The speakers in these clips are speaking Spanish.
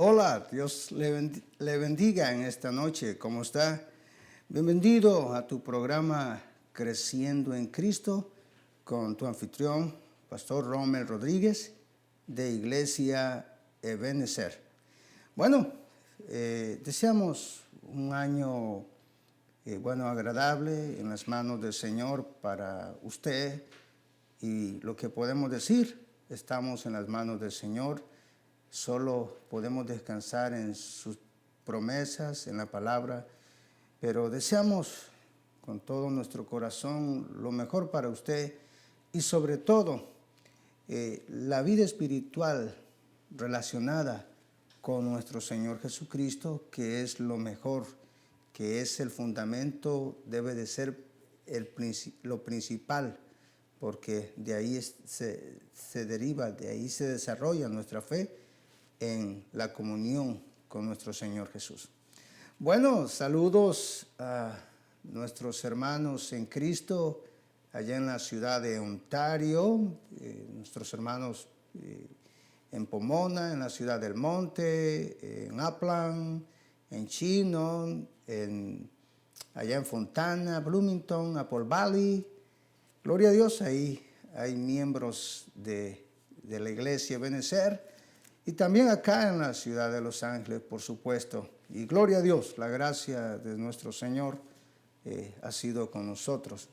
Hola, Dios le bendiga en esta noche. ¿Cómo está? Bienvenido a tu programa Creciendo en Cristo con tu anfitrión, Pastor Rommel Rodríguez, de Iglesia Ebenezer. Bueno, deseamos un año agradable en las manos del Señor para usted, y lo que podemos decir, estamos en las manos del Señor. Solo podemos descansar en sus promesas, en la palabra, pero deseamos con todo nuestro corazón lo mejor para usted y sobre todo la vida espiritual relacionada con nuestro Señor Jesucristo, que es lo mejor, que es el fundamento, debe de ser lo principal, porque de ahí se deriva, de ahí se desarrolla nuestra fe en la comunión con nuestro Señor Jesús. Bueno, saludos a nuestros hermanos en Cristo allá en la ciudad de Ontario, nuestros hermanos en Pomona, en la ciudad del Monte, en Upland, en Chino, allá en Fontana, Bloomington, Apple Valley. Gloria a Dios, ahí hay miembros de la iglesia Ebenezer. Y también acá en la ciudad de Los Ángeles, por supuesto. Y gloria a Dios, la gracia de nuestro Señor ha sido con nosotros.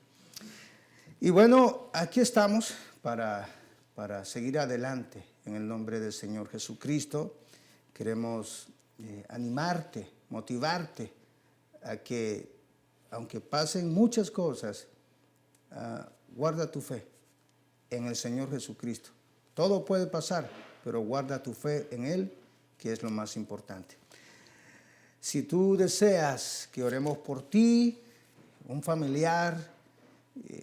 Y bueno, aquí estamos para seguir adelante en el nombre del Señor Jesucristo. Queremos animarte, motivarte a que, aunque pasen muchas cosas, guarda tu fe en el Señor Jesucristo. Todo puede pasar, pero guarda tu fe en Él, que es lo más importante. Si tú deseas que oremos por ti, un familiar,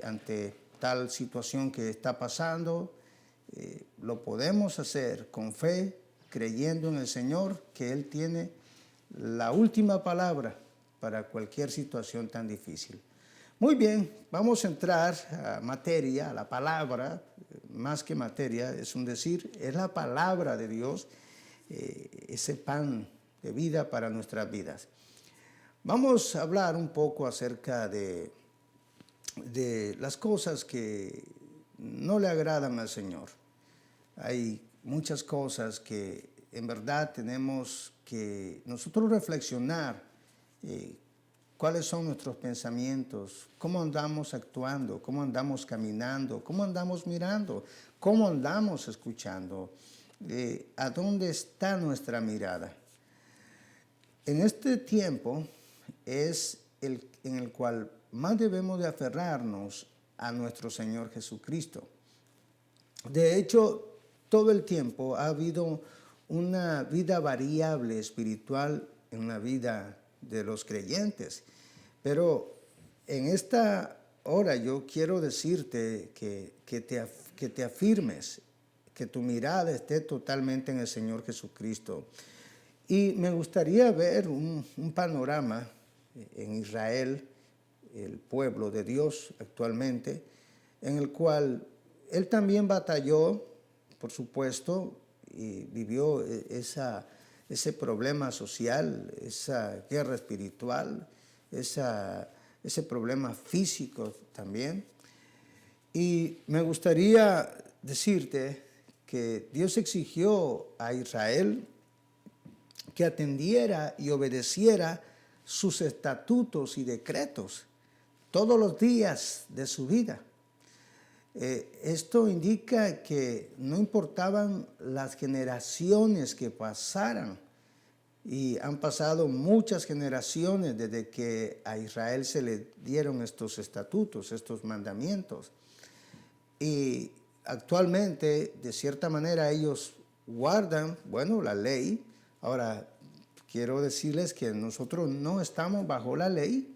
ante tal situación que está pasando, lo podemos hacer con fe, creyendo en el Señor, que Él tiene la última palabra para cualquier situación tan difícil. Muy bien, vamos a entrar a materia, a la palabra. Más que materia, es un decir, es la palabra de Dios, ese pan de vida para nuestras vidas. Vamos a hablar un poco acerca de las cosas que no le agradan al Señor. Hay muchas cosas que en verdad tenemos que nosotros reflexionar, cuáles son nuestros pensamientos, cómo andamos actuando, cómo andamos caminando, cómo andamos mirando, cómo andamos escuchando, a dónde está nuestra mirada. En este tiempo es en el cual más debemos de aferrarnos a nuestro Señor Jesucristo. De hecho, todo el tiempo ha habido una vida variable espiritual en la vida de los creyentes. Pero en esta hora yo quiero decirte que te afirmes, que tu mirada esté totalmente en el Señor Jesucristo. Y me gustaría ver un panorama en Israel, el pueblo de Dios actualmente, en el cual Él también batalló, por supuesto, y vivió ese problema social, esa guerra espiritual, ese problema físico también. Y me gustaría decirte que Dios exigió a Israel que atendiera y obedeciera sus estatutos y decretos todos los días de su vida. Esto indica que no importaban las generaciones que pasaran, y han pasado muchas generaciones desde que a Israel se le dieron estos estatutos, estos mandamientos. Y actualmente, de cierta manera, ellos guardan, la ley. Ahora, quiero decirles que nosotros no estamos bajo la ley,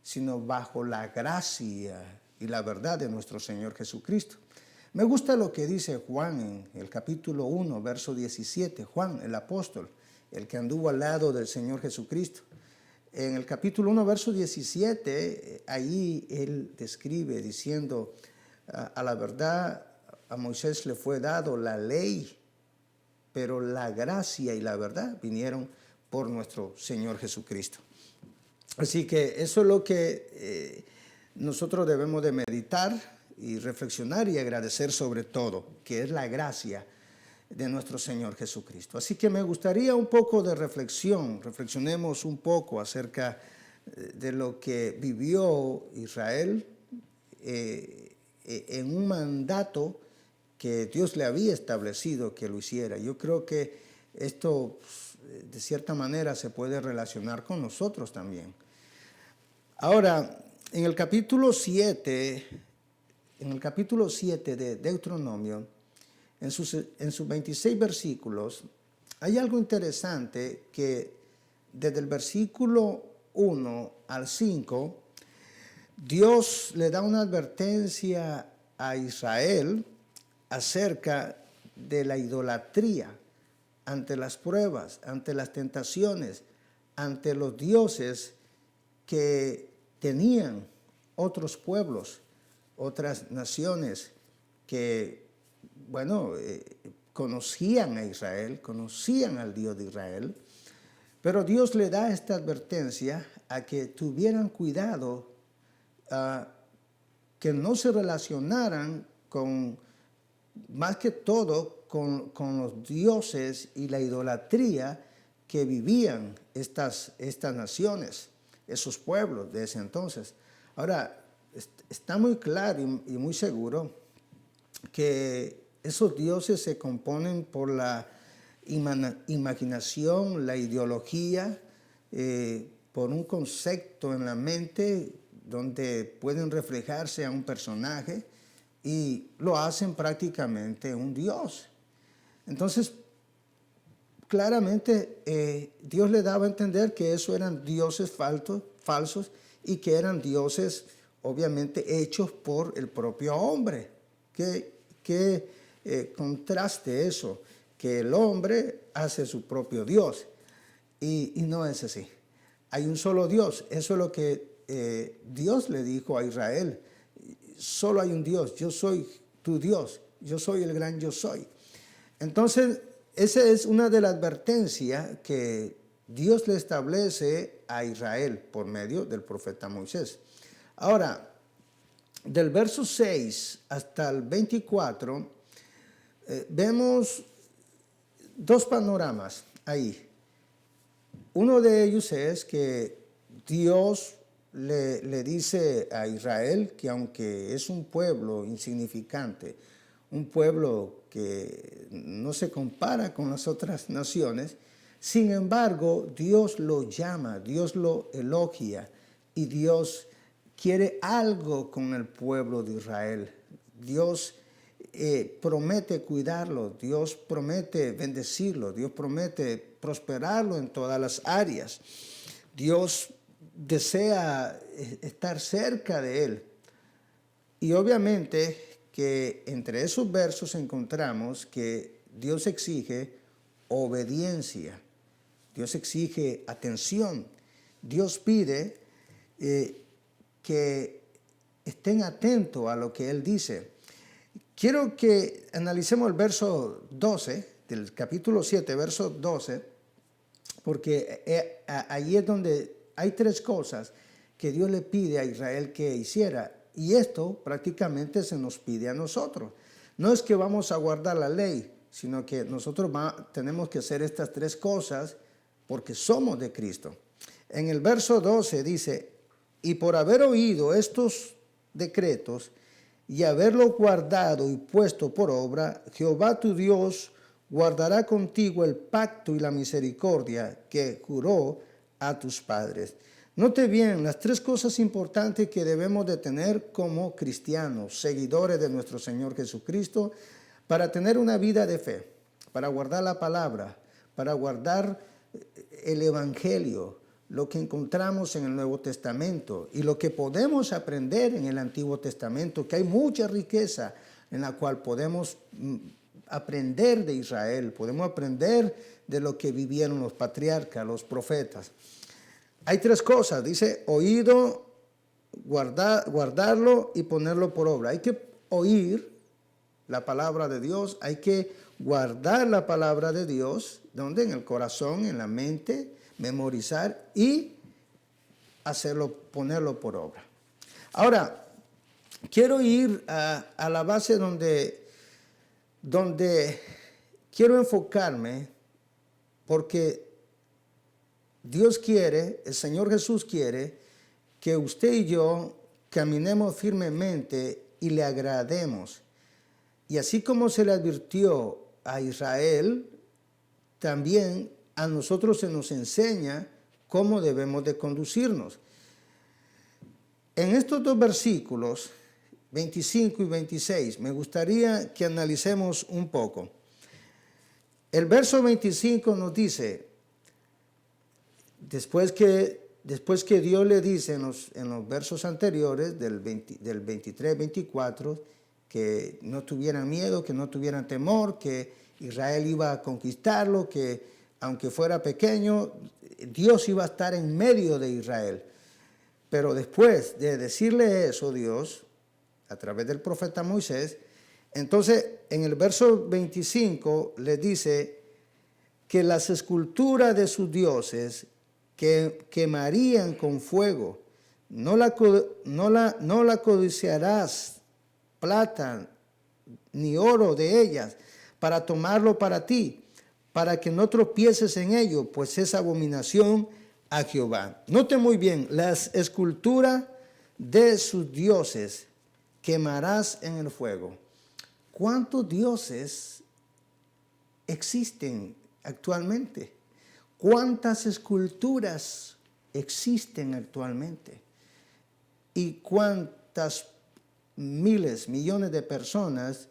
sino bajo la gracia y la verdad de nuestro Señor Jesucristo. Me gusta lo que dice Juan en el capítulo 1, verso 17, Juan, el apóstol, el que anduvo al lado del Señor Jesucristo. En el capítulo 1, verso 17, ahí él describe diciendo, a la verdad, a Moisés le fue dado la ley pero la gracia y la verdad vinieron por nuestro Señor Jesucristo. Así que eso es lo que nosotros debemos de meditar y reflexionar y agradecer sobre todo, que es la gracia de nuestro Señor Jesucristo. Así que me gustaría un poco de reflexionemos un poco acerca de lo que vivió Israel en un mandato que Dios le había establecido que lo hiciera. Yo creo que esto de cierta manera se puede relacionar con nosotros también. Ahora, en el capítulo 7 de Deuteronomio, en sus 26 versículos, hay algo interesante que desde el versículo 1 al 5, Dios le da una advertencia a Israel acerca de la idolatría ante las pruebas, ante las tentaciones, ante los dioses que tenían otros pueblos, otras naciones que, bueno, conocían a Israel, conocían al Dios de Israel, pero Dios le da esta advertencia a que tuvieran cuidado, que no se relacionaran con, más que todo, con los dioses y la idolatría que vivían estas naciones, esos pueblos de ese entonces. Ahora, está muy claro y muy seguro que esos dioses se componen por la imaginación, la ideología, por un concepto en la mente donde pueden reflejarse a un personaje y lo hacen prácticamente un dios. Entonces, claramente Dios le daba a entender que eso eran dioses falsos y que eran dioses obviamente hechos por el propio hombre. ¿Qué contraste eso? Que el hombre hace su propio Dios y no es así. Hay un solo Dios. Eso es lo que Dios le dijo a Israel. Solo hay un Dios. Yo soy tu Dios. Yo soy el gran yo soy. Entonces, esa es una de las advertencias que Dios le establece a Israel por medio del profeta Moisés. Ahora, del verso 6 hasta el 24, vemos dos panoramas ahí. Uno de ellos es que Dios le dice a Israel que aunque es un pueblo insignificante, un pueblo que no se compara con las otras naciones, sin embargo, Dios lo llama, Dios lo elogia y Dios quiere algo con el pueblo de Israel. Dios promete cuidarlo, Dios promete bendecirlo, Dios promete prosperarlo en todas las áreas. Dios desea estar cerca de él. Y obviamente que entre esos versos encontramos que Dios exige obediencia, Dios exige atención, Dios pide que estén atentos a lo que Él dice. Quiero que analicemos el verso 12 del capítulo 7, verso 12, porque ahí es donde hay tres cosas que Dios le pide a Israel que hiciera, y esto prácticamente se nos pide a nosotros. No es que vamos a guardar la ley, sino que nosotros tenemos que hacer estas tres cosas porque somos de Cristo. En el verso 12 dice: y por haber oído estos decretos y haberlo guardado y puesto por obra, Jehová tu Dios guardará contigo el pacto y la misericordia que juró a tus padres. Note bien las tres cosas importantes que debemos de tener como cristianos, seguidores de nuestro Señor Jesucristo, para tener una vida de fe, para guardar la palabra, para guardar el Evangelio, lo que encontramos en el Nuevo Testamento y lo que podemos aprender en el Antiguo Testamento, que hay mucha riqueza en la cual podemos aprender de Israel, podemos aprender de lo que vivieron los patriarcas, los profetas. Hay tres cosas, dice: oído, guardarlo y ponerlo por obra. Hay que oír la palabra de Dios, hay que guardar la palabra de Dios, donde en el corazón, en la mente, memorizar y hacerlo, ponerlo por obra. Ahora, quiero ir a la base donde quiero enfocarme, porque Dios quiere, el Señor Jesús quiere, que usted y yo caminemos firmemente y le agrademos. Y así como se le advirtió a Israel, también a nosotros se nos enseña cómo debemos de conducirnos. En estos dos versículos, 25 y 26, me gustaría que analicemos un poco. El verso 25 nos dice, después que Dios le dice en los versos anteriores, del 23, 24, que no tuvieran miedo, que no tuvieran temor, que Israel iba a conquistarlo, que aunque fuera pequeño, Dios iba a estar en medio de Israel. Pero después de decirle eso Dios, a través del profeta Moisés, entonces en el verso 25 le dice que las esculturas de sus dioses que quemarían con fuego, no la codiciarás plata ni oro de ellas para tomarlo para ti, para que no tropieces en ello, pues es abominación a Jehová. Note muy bien, las esculturas de sus dioses quemarás en el fuego. ¿Cuántos dioses existen actualmente? ¿Cuántas esculturas existen actualmente? ¿Y cuántas miles, millones de personas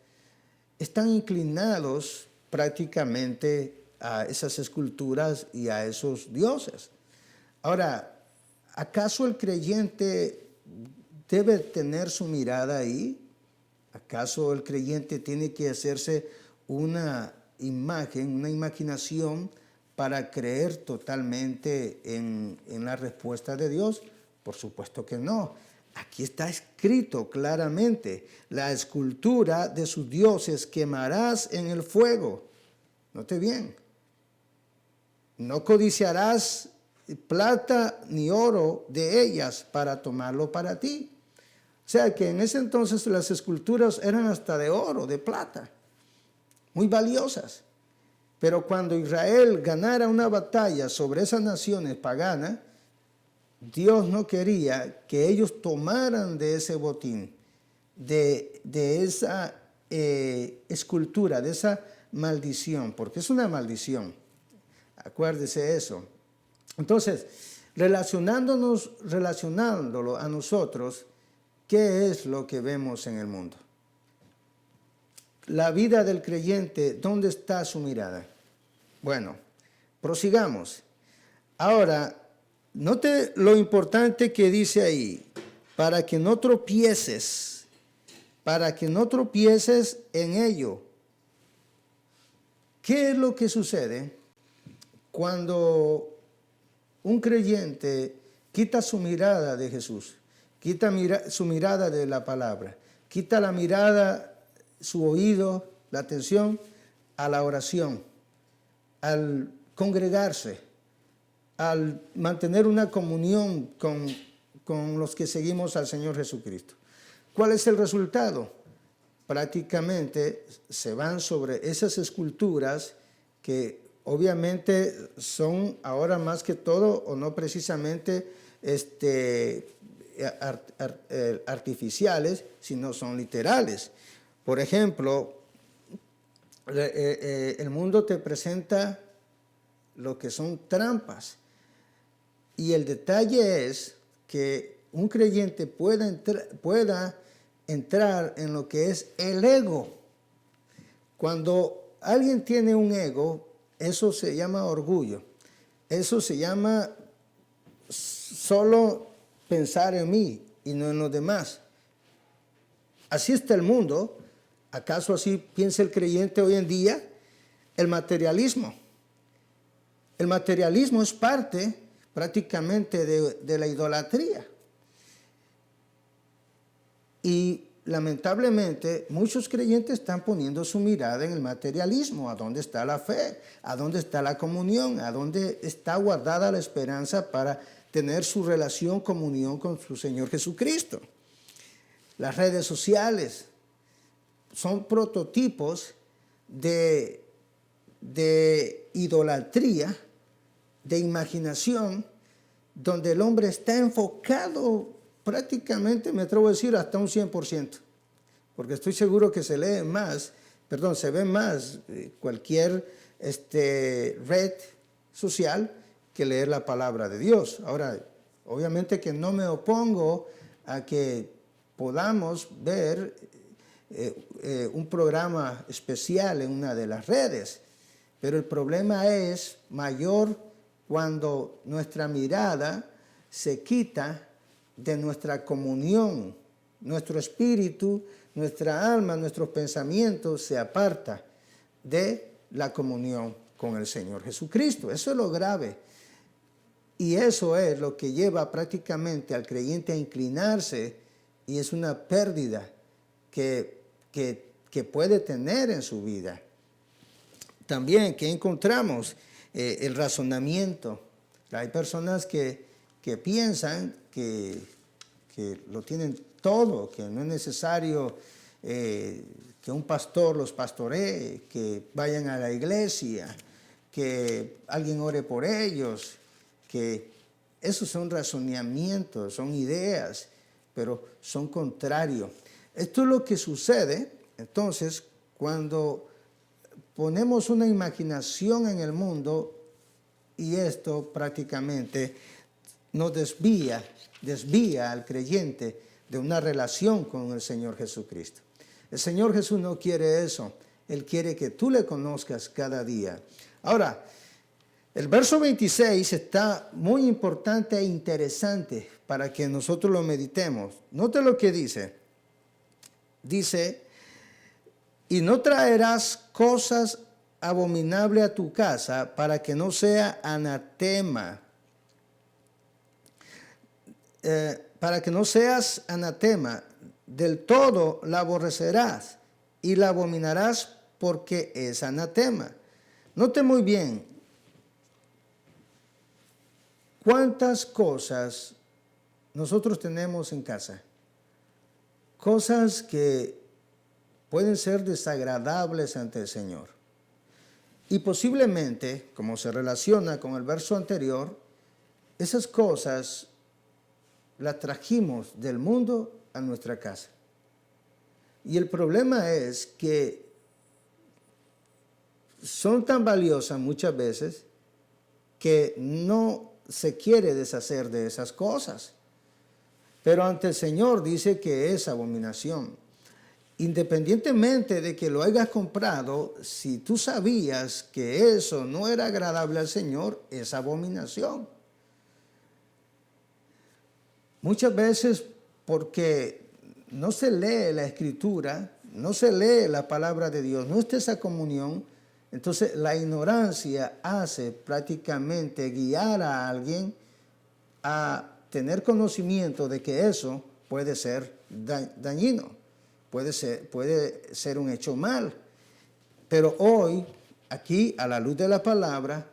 están inclinados prácticamente a esas esculturas y a esos dioses? Ahora, ¿acaso el creyente debe tener su mirada ahí? ¿Acaso el creyente tiene que hacerse una imagen, una imaginación para creer totalmente en la respuesta de Dios? Por supuesto que no. Aquí está escrito claramente, la escultura de sus dioses quemarás en el fuego. Note bien, no codiciarás plata ni oro de ellas para tomarlo para ti. O sea que en ese entonces las esculturas eran hasta de oro, de plata, muy valiosas. Pero cuando Israel ganara una batalla sobre esas naciones paganas, Dios no quería que ellos tomaran de ese botín, de esa escultura, de esa maldición, porque es una maldición. Acuérdese eso. Entonces, relacionándolo a nosotros, ¿qué es lo que vemos en el mundo? La vida del creyente, ¿dónde está su mirada? Bueno, prosigamos. Ahora, note lo importante que dice ahí, para que no tropieces en ello. ¿Qué es lo que sucede cuando un creyente quita su mirada de Jesús, quita su mirada de la palabra, quita la mirada, su oído, la atención a la oración, al congregarse, al mantener una comunión con los que seguimos al Señor Jesucristo? ¿Cuál es el resultado? Prácticamente se van sobre esas esculturas que obviamente son ahora más que todo, o no precisamente artificiales, sino son literales. Por ejemplo, el mundo te presenta lo que son trampas. Y el detalle es que un creyente pueda entrar en lo que es el ego. Cuando alguien tiene un ego, eso se llama orgullo. Eso se llama solo pensar en mí y no en los demás. Así está el mundo. ¿Acaso así piensa el creyente hoy en día? El materialismo. El materialismo es parte prácticamente de la idolatría. Y lamentablemente muchos creyentes están poniendo su mirada en el materialismo. ¿A dónde está la fe? ¿A dónde está la comunión? ¿A dónde está guardada la esperanza para tener su relación, comunión con su Señor Jesucristo? Las redes sociales son prototipos de idolatría, de imaginación, donde el hombre está enfocado prácticamente, me atrevo a decir, hasta un 100%, porque estoy seguro que se ve más cualquier red social que leer la palabra de Dios. Ahora, obviamente que no me opongo a que podamos ver un programa especial en una de las redes, pero el problema es mayor cuando nuestra mirada se quita de nuestra comunión, nuestro espíritu, nuestra alma, nuestros pensamientos se aparta de la comunión con el Señor Jesucristo. Eso es lo grave. Y eso es lo que lleva prácticamente al creyente a inclinarse, y es una pérdida que puede tener en su vida. También que encontramos el razonamiento. Hay personas que piensan que lo tienen todo, que no es necesario que un pastor los pastoree, que vayan a la iglesia, que alguien ore por ellos, que esos son razonamientos, son ideas, pero son contrarios. Esto es lo que sucede, entonces, cuando ponemos una imaginación en el mundo, y esto prácticamente nos desvía al creyente de una relación con el Señor Jesucristo. El Señor Jesús no quiere eso. Él quiere que tú le conozcas cada día. Ahora, el verso 26 está muy importante e interesante para que nosotros lo meditemos. Note lo que dice. Dice, y no traerás cosas abominables a tu casa para que no sea anatema. Para que no seas anatema, del todo la aborrecerás y la abominarás porque es anatema. Note muy bien, ¿cuántas cosas nosotros tenemos en casa? Cosas que pueden ser desagradables ante el Señor. Y posiblemente, como se relaciona con el verso anterior, esas cosas las trajimos del mundo a nuestra casa. Y el problema es que son tan valiosas muchas veces que no se quiere deshacer de esas cosas. Pero ante el Señor dice que es abominación. Independientemente de que lo hayas comprado, si tú sabías que eso no era agradable al Señor, es abominación. Muchas veces porque no se lee la Escritura, no se lee la palabra de Dios, no está esa comunión, entonces la ignorancia hace prácticamente guiar a alguien a tener conocimiento de que eso puede ser dañino, puede ser un hecho mal. Pero hoy, aquí, a la luz de la palabra,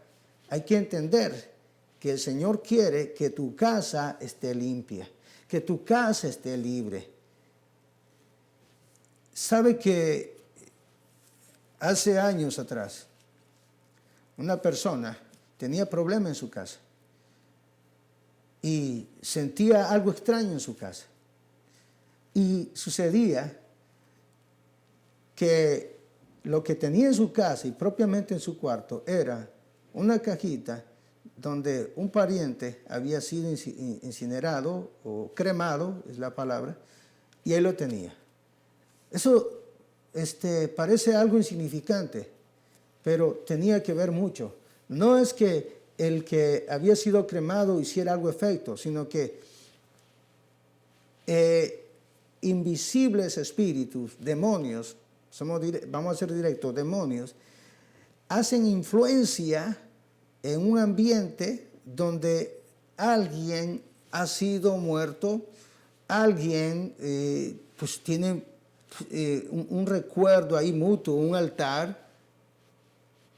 hay que entender que el Señor quiere que tu casa esté limpia, que tu casa esté libre. ¿Sabe que hace años atrás una persona tenía problemas en su casa y sentía algo extraño en su casa? Y sucedía que lo que tenía en su casa y propiamente en su cuarto era una cajita donde un pariente había sido incinerado o cremado, es la palabra, y él lo tenía. Eso parece algo insignificante, pero tenía que ver mucho. No es que el que había sido cremado hiciera algo efecto, sino que invisibles espíritus, demonios, vamos a ser directos, demonios, hacen influencia en un ambiente donde alguien ha sido muerto, alguien pues tienen un recuerdo ahí mutuo, un altar,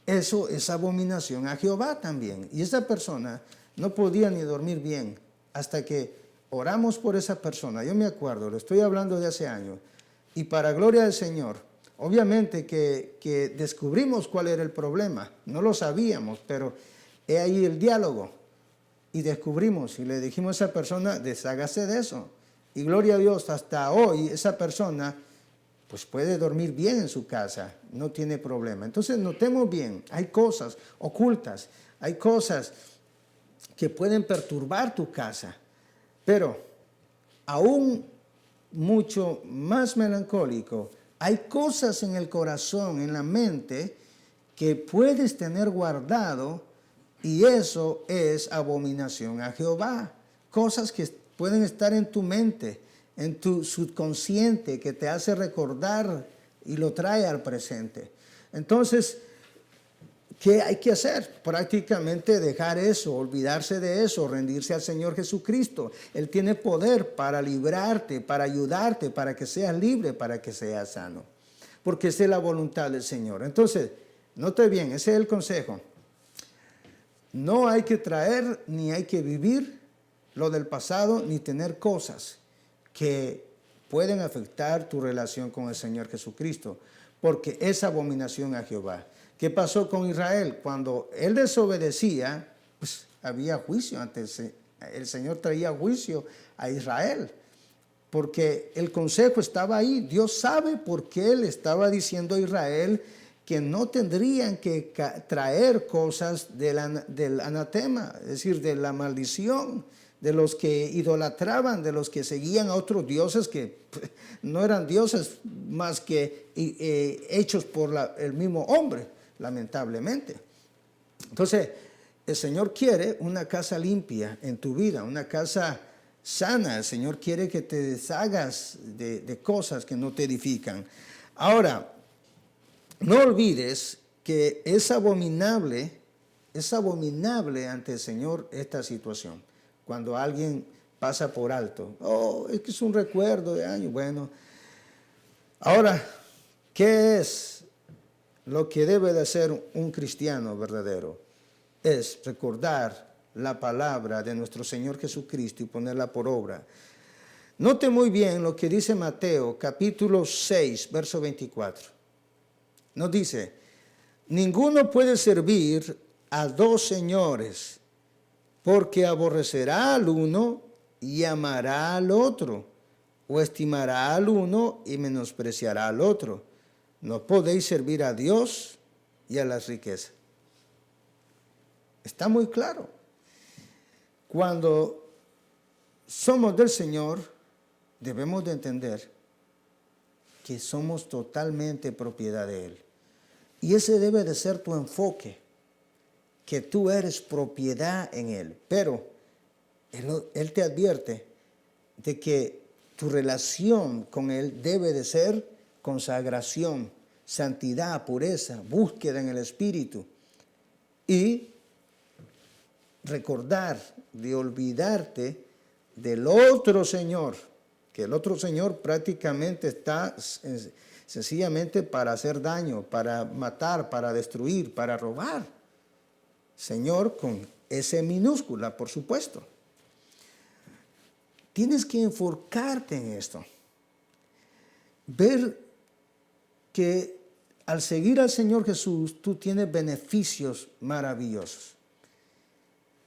eso es abominación a Jehová también. Y esa persona no podía ni dormir bien hasta que oramos por esa persona. Yo me acuerdo, lo estoy hablando de hace años, y para gloria del Señor, obviamente que descubrimos cuál era el problema, no lo sabíamos, pero he ahí el diálogo, y descubrimos, y le dijimos a esa persona, deshágase de eso, y gloria a Dios, hasta hoy esa persona pues puede dormir bien en su casa, no tiene problema. Entonces notemos bien, hay cosas ocultas, hay cosas que pueden perturbar tu casa, pero aún mucho más melancólico, hay cosas en el corazón, en la mente, que puedes tener guardado, y eso es abominación a Jehová. Cosas que pueden estar en tu mente, en tu subconsciente, que te hace recordar y lo trae al presente. Entonces, ¿qué hay que hacer? Prácticamente dejar eso, olvidarse de eso, rendirse al Señor Jesucristo. Él tiene poder para librarte, para ayudarte, para que seas libre, para que seas sano. Porque esa es la voluntad del Señor. Entonces, note bien, ese es el consejo. No hay que traer ni hay que vivir lo del pasado, ni tener cosas que pueden afectar tu relación con el Señor Jesucristo, porque es abominación a Jehová. ¿Qué pasó con Israel? Cuando él desobedecía, pues había juicio antes. El Señor traía juicio a Israel, porque el consejo estaba ahí. Dios sabe por qué le estaba diciendo a Israel que no tendrían que traer cosas del anatema, es decir, de la maldición, de los que idolatraban, de los que seguían a otros dioses que no eran dioses más que hechos por el mismo hombre, lamentablemente. Entonces, el Señor quiere una casa limpia en tu vida, una casa sana. El Señor quiere que te deshagas de cosas que no te edifican. Ahora, no olvides que es abominable ante el Señor esta situación. Cuando alguien pasa por alto, es que es un recuerdo de años. Bueno, ahora, ¿qué es lo que debe de hacer un cristiano verdadero? Es recordar la palabra de nuestro Señor Jesucristo y ponerla por obra. Note muy bien lo que dice Mateo, capítulo 6, verso 24. Nos dice, ninguno puede servir a dos señores, porque aborrecerá al uno y amará al otro, o estimará al uno y menospreciará al otro. No podéis servir a Dios y a las riquezas. Está muy claro. Cuando somos del Señor, debemos de entender que somos totalmente propiedad de Él. Y ese debe de ser tu enfoque, que tú eres propiedad en Él. Pero Él te advierte de que tu relación con Él debe de ser consagración, santidad, pureza, búsqueda en el Espíritu. Y recordar de olvidarte del otro Señor, que el otro Señor prácticamente está sencillamente para hacer daño, para matar, para destruir, para robar. Señor con S minúscula, por supuesto. Tienes que enfocarte en esto. Ver que al seguir al Señor Jesús, tú tienes beneficios maravillosos.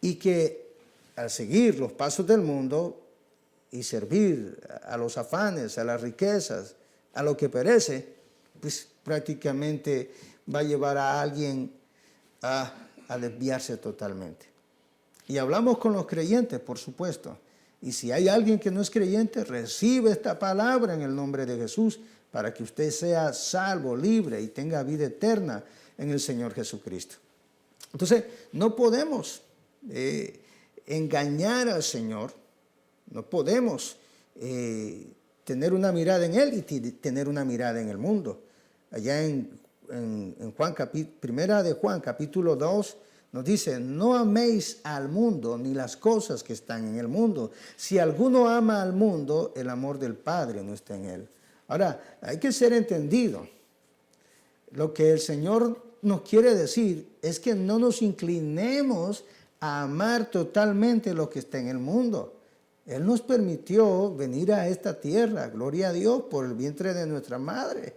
Y que al seguir los pasos del mundo y servir a los afanes, a las riquezas, a lo que perece, pues prácticamente va a llevar a alguien a desviarse totalmente. Y hablamos con los creyentes, por supuesto. Y si hay alguien que no es creyente, recibe esta palabra en el nombre de Jesús para que usted sea salvo, libre y tenga vida eterna en el Señor Jesucristo. Entonces, no podemos engañar al Señor, no podemos tener una mirada en Él y tener una mirada en el mundo. Allá en Juan, primera de Juan, capítulo 2, nos dice, no améis al mundo ni las cosas que están en el mundo. Si alguno ama al mundo, el amor del Padre no está en él. Ahora, hay que ser entendido. Lo que el Señor nos quiere decir es que no nos inclinemos a amar totalmente lo que está en el mundo. Él nos permitió venir a esta tierra, gloria a Dios, por el vientre de nuestra madre,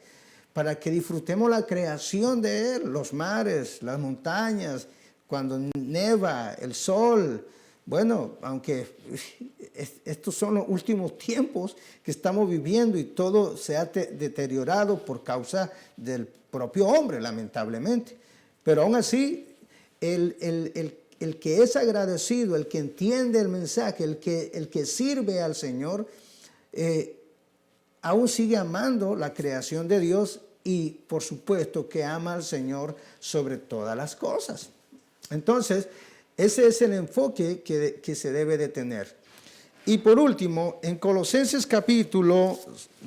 para que disfrutemos la creación de Él, los mares, las montañas, cuando neva, el sol. Bueno, aunque estos son los últimos tiempos que estamos viviendo y todo se ha deteriorado por causa del propio hombre, lamentablemente. Pero aún así, el que es agradecido, el que entiende el mensaje, el que sirve al Señor, aún sigue amando la creación de Dios y por supuesto que ama al Señor sobre todas las cosas. Entonces, ese es el enfoque que se debe de tener. Y por último, en Colosenses capítulo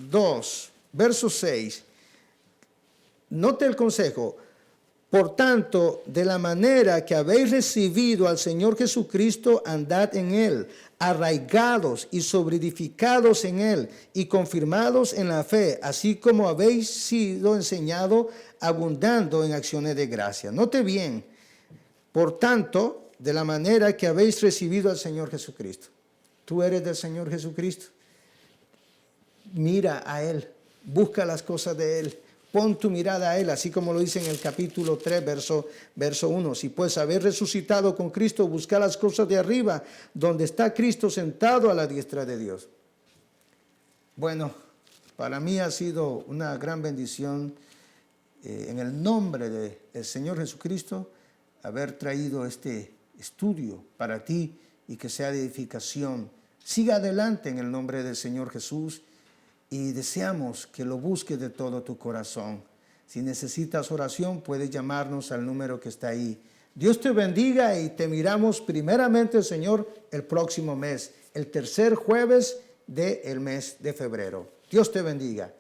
2, verso 6, note el consejo. Por tanto, de la manera que habéis recibido al Señor Jesucristo, andad en Él, arraigados y sobreedificados en Él y confirmados en la fe, así como habéis sido enseñados, abundando en acciones de gracia. Note bien, por tanto, de la manera que habéis recibido al Señor Jesucristo. Tú eres del Señor Jesucristo. Mira a Él, busca las cosas de Él. Pon tu mirada a Él, así como lo dice en el capítulo 3, verso 1. Si pues habéis resucitado con Cristo, buscad las cosas de arriba, donde está Cristo sentado a la diestra de Dios. Bueno, para mí ha sido una gran bendición en el nombre del Señor Jesucristo haber traído este estudio para ti y que sea de edificación. Siga adelante en el nombre del Señor Jesús. Y deseamos que lo busques de todo tu corazón. Si necesitas oración, puedes llamarnos al número que está ahí. Dios te bendiga y te miramos primeramente, Señor, el próximo mes, el tercer jueves del mes de febrero. Dios te bendiga.